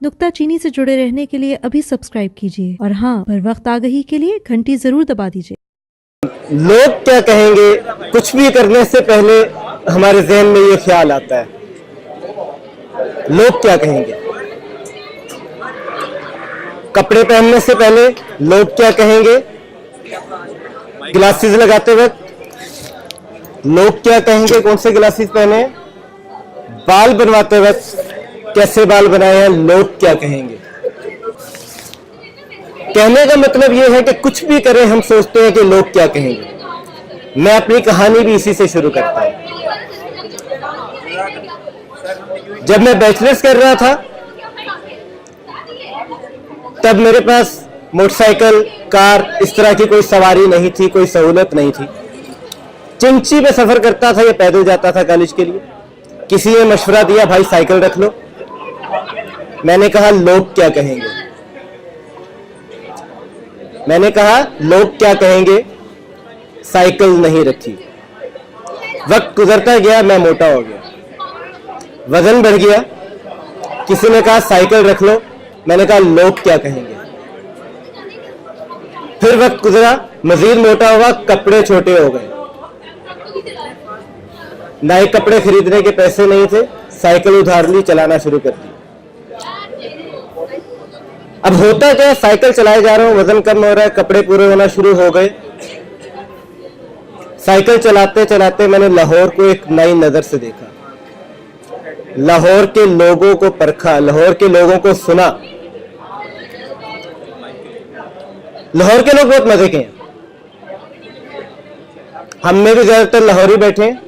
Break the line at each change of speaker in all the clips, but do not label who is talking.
नुक्ता चीनी से जुड़े रहने के लिए अभी सब्सक्राइब कीजिए और हाँ, बर वक्त आगही के लिए घंटी जरूर दबा दीजिए।
लोग क्या कहेंगे, कुछ भी करने से पहले हमारे जहन में ये ख्याल आता है, लोग क्या कहेंगे। कपड़े पहनने से पहले लोग क्या कहेंगे, ग्लासेस लगाते वक्त लोग क्या कहेंगे, कौन से ग्लासेस पहने, बाल बनवाते वक्त कैसे बाल बनाए हैं, लोग क्या कहेंगे। कहने का मतलब यह है कि कुछ भी करें हम सोचते हैं कि लोग क्या कहेंगे। मैं अपनी कहानी भी इसी से शुरू करता हूं। जब मैं बैचलर्स कर रहा था तब मेरे पास मोटरसाइकिल, कार, इस तरह की कोई सवारी नहीं थी, कोई सहूलत नहीं थी। चिंची पे सफर करता था या पैदल जाता था कॉलेज के लिए। किसी ने मशवरा दिया, भाई साइकिल रख लो। मैंने कहा लोग क्या कहेंगे, मैंने कहा लोग क्या कहेंगे, साइकिल नहीं रखी। वक्त गुजरता गया, मैं मोटा हो गया, वजन बढ़ गया। किसी ने कहा साइकिल रख लो, मैंने कहा लोग क्या कहेंगे। फिर वक्त गुजरा, मजीद मोटा हुआ, कपड़े छोटे हो गए, नए कपड़े खरीदने के पैसे नहीं थे, साइकिल उधार ली, चलाना शुरू कर दी। अब होता क्या, साइकिल चलाए जा रहा हूं, वजन कम हो रहा है, कपड़े पूरे होना शुरू हो गए। साइकिल चलाते चलाते मैंने लाहौर को एक नई नजर से देखा, लाहौर के लोगों को परखा, लाहौर के लोगों को सुना। लाहौर के लोग बहुत मजे के हैं, हम में भी ज्यादातर लाहौरी बैठे हैं।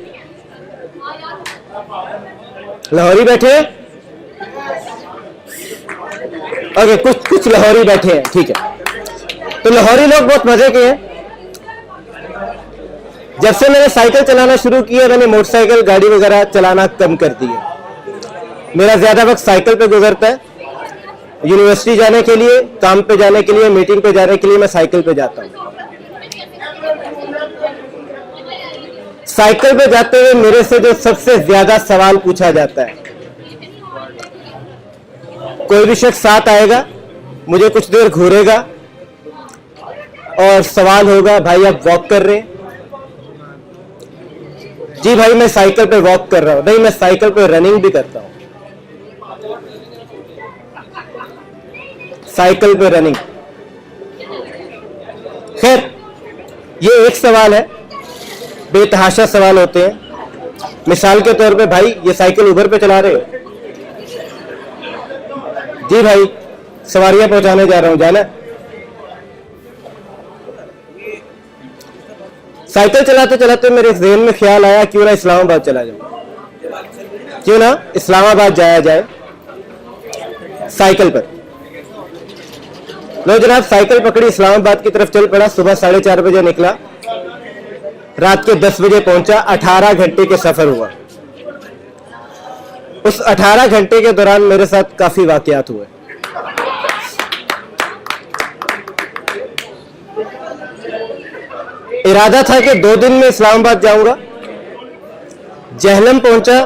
लाहौरी बैठे, ओके, कुछ लाहौरी बैठे हैं, ठीक है। तो लाहौरी लोग बहुत मजे के हैं। जब से मैंने साइकिल चलाना शुरू किया, मैंने मोटरसाइकिल, गाड़ी वगैरह चलाना कम कर दिया। मेरा ज्यादा वक्त साइकिल पे गुजरता है। यूनिवर्सिटी जाने के लिए, काम पे जाने के लिए, मीटिंग पे जाने के लिए मैं साइकिल पे जाता हूं। साइकिल पे जाते हुए मेरे से जो सबसे ज्यादा सवाल पूछा जाता है, कोई भी शख्स साथ आएगा, मुझे कुछ देर घूरेगा और सवाल होगा, भाई आप वॉक कर रहे हैं? जी भाई मैं साइकिल पे वॉक कर रहा हूं। नहीं, मैं साइकिल पे रनिंग भी करता हूं। साइकिल पे रनिंग, खैर ये एक सवाल है, बेतहाशा सवाल होते हैं। मिसाल के तौर पे, भाई ये साइकिल उबर पे चला रहे हो? जी भाई सवारियां पहुंचाने जा रहा हूं, जाना? साइकिल चलाते चलाते मेरे जहन में ख्याल आया, क्यों ना इस्लामाबाद चला जाए, क्यों ना इस्लामाबाद जाया जाए साइकिल पर। लो जनाब, साइकिल पकड़ी, इस्लामाबाद की तरफ चल पड़ा। सुबह 4:30 बजे निकला, रात के 10 बजे पहुंचा। 18 घंटे के सफर हुआ। उस 18 घंटे के दौरान मेरे साथ काफी वाकयात हुए। इरादा था कि 2 दिन में इस्लामाबाद जाऊंगा। जहलम पहुंचा,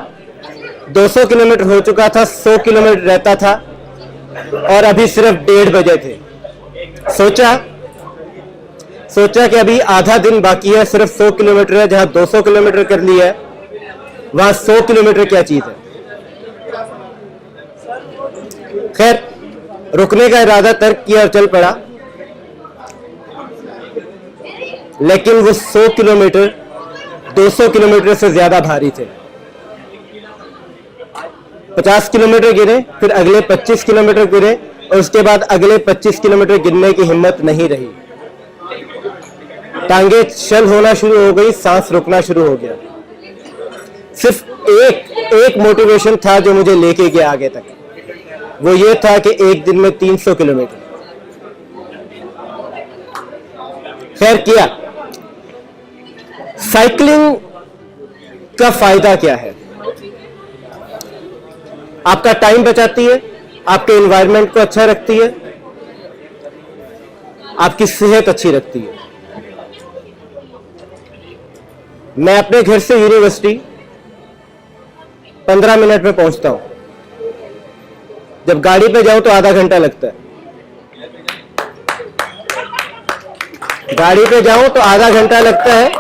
200 किलोमीटर हो चुका था, 100 किलोमीटर रहता था और अभी सिर्फ 1:30 बजे थे। सोचा कि अभी आधा दिन बाकी है, सिर्फ 100 किलोमीटर है। जहां 200 किलोमीटर कर लिया है, वहां 100 किलोमीटर क्या चीज है। खैर, रुकने का इरादा तर्क किया और चल पड़ा। लेकिन वो 100 किलोमीटर 200 किलोमीटर से ज्यादा भारी थे। 50 किलोमीटर गिरे, फिर अगले 25 किलोमीटर गिरे और उसके बाद अगले 25 किलोमीटर गिरने की हिम्मत नहीं रही। टांगे शल होना शुरू हो गई, सांस रुकना शुरू हो गया। सिर्फ एक मोटिवेशन था जो मुझे लेके गया आगे तक, वो ये था कि एक दिन में 300 किलोमीटर। खैर किया। साइकिलिंग का फायदा क्या है? आपका टाइम बचाती है, आपके एनवायरनमेंट को अच्छा रखती है, आपकी सेहत अच्छी रखती है। मैं अपने घर से यूनिवर्सिटी 15 मिनट में पहुंचता हूं। जब गाड़ी पे जाऊं तो आधा घंटा लगता है, गाड़ी पे जाऊं तो आधा घंटा लगता है,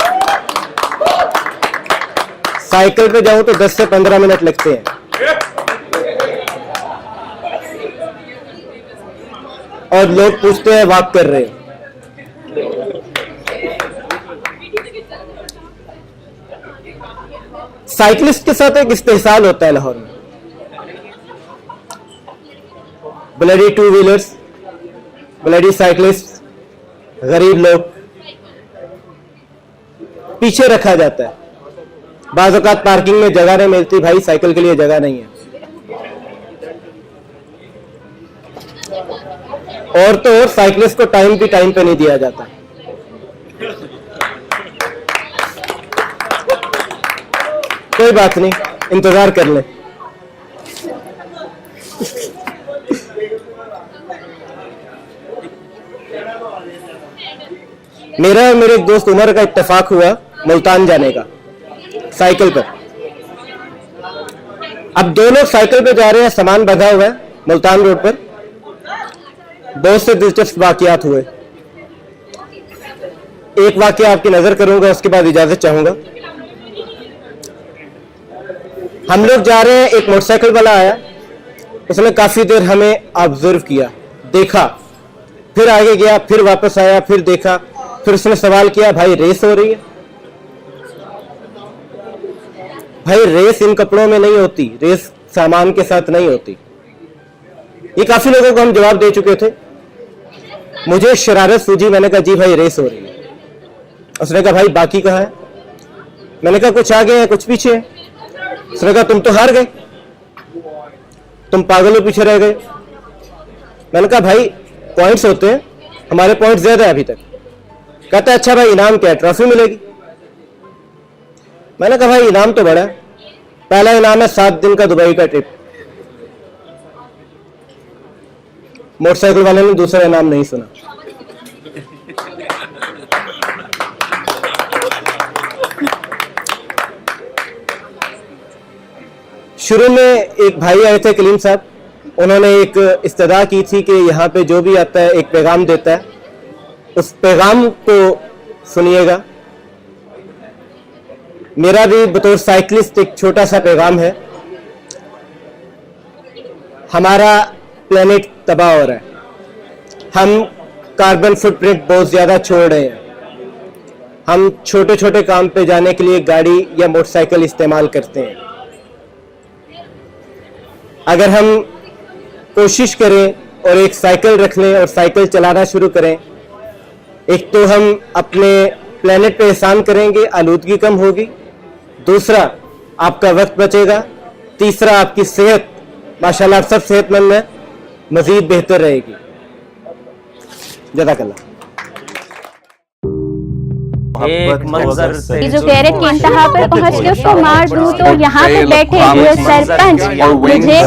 साइकिल पे जाऊं तो 10 से 15 मिनट लगते हैं। और लोग पूछते हैं वॉक कर रहे हो। साइकिलिस्ट के साथ एक इस्तेहसाल होता है लाहौर में। Bloody two wheelers, bloody cyclist, गरीब लोग पीछे रखा जाता है। बाज़ औक़ात पार्किंग में जगह नहीं मिलती, भाई साइकिल के लिए जगह नहीं है। और तो और साइकिलिस्ट को टाइम भी टाइम पे नहीं दिया जाता। कोई बात नहीं, इंतजार कर ले। मेरा और मेरे एक दोस्त उमर का इत्तेफाक हुआ मुल्तान जाने का साइकिल पर। अब दो लोग साइकिल पे जा रहे हैं, सामान बंधा हुआ है मुल्तान रोड पर। बहुत से दिलचस्प वाकयात हुए। एक वाकया आपकी नजर करूंगा, उसके बाद इजाजत चाहूंगा। हम लोग जा रहे हैं, एक मोटरसाइकिल वाला आया, उसने काफी देर हमें ऑब्जर्व किया, देखा, फिर आगे गया, फिर वापस आया, फिर देखा, फिर उसने सवाल किया, भाई रेस हो रही है? भाई रेस इन कपड़ों में नहीं होती, रेस सामान के साथ नहीं होती। ये काफी लोगों को हम जवाब दे चुके थे। मुझे शरारत सूझी, मैंने कहा जी भाई रेस हो रही है। उसने कहा भाई बाकी कहाँ है? मैंने कहा कुछ आगे है कुछ पीछे है। उसने कहा तुम तो हार गए, तुम पागलों पीछे रह गए। मैंने कहा भाई पॉइंट्स होते हैं, हमारे पॉइंट ज्यादा है अभी तक। कहता है अच्छा भाई इनाम क्या है? ट्रॉफी मिलेगी। मैंने कहा भाई इनाम तो बड़ा है, पहला इनाम है 7 दिन का दुबई का ट्रिप। मोटरसाइकिल वाले ने दूसरा इनाम नहीं सुना। शुरू में एक भाई आए थे कलीम साहब, उन्होंने एक इस्तदा की थी कि यहाँ पे जो भी आता है एक पैगाम देता है, उस पैगाम को सुनिएगा। मेरा भी बतौर साइकिलिस्ट एक छोटा सा पैगाम है। हमारा प्लेनेट तबाह हो रहा है, हम कार्बन फुटप्रिंट बहुत ज्यादा छोड़ रहे हैं। हम छोटे छोटे काम पे जाने के लिए गाड़ी या मोटरसाइकिल इस्तेमाल करते हैं। अगर हम कोशिश करें और एक साइकिल रख लें और साइकिल चलाना शुरू करें, एक तो हम अपने प्लेनेट पे एहसान करेंगे, आलूदगी कम होगी, दूसरा आपका वक्त बचेगा, तीसरा आपकी सेहत, माशाल्लाह सब सेहतमंद है, मजीद बेहतर रहेगी। जज़ाकल्लाह।
एक मंजर से
जो कह रहे कि इंतहा पर पहुंच के उसको मार दूं, तो यहाँ पे बैठे हुए सरपंच मुझे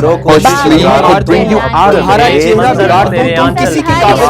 तुम्हारा चेहरा बिगाड़ दूं, तुम किसी की काबिल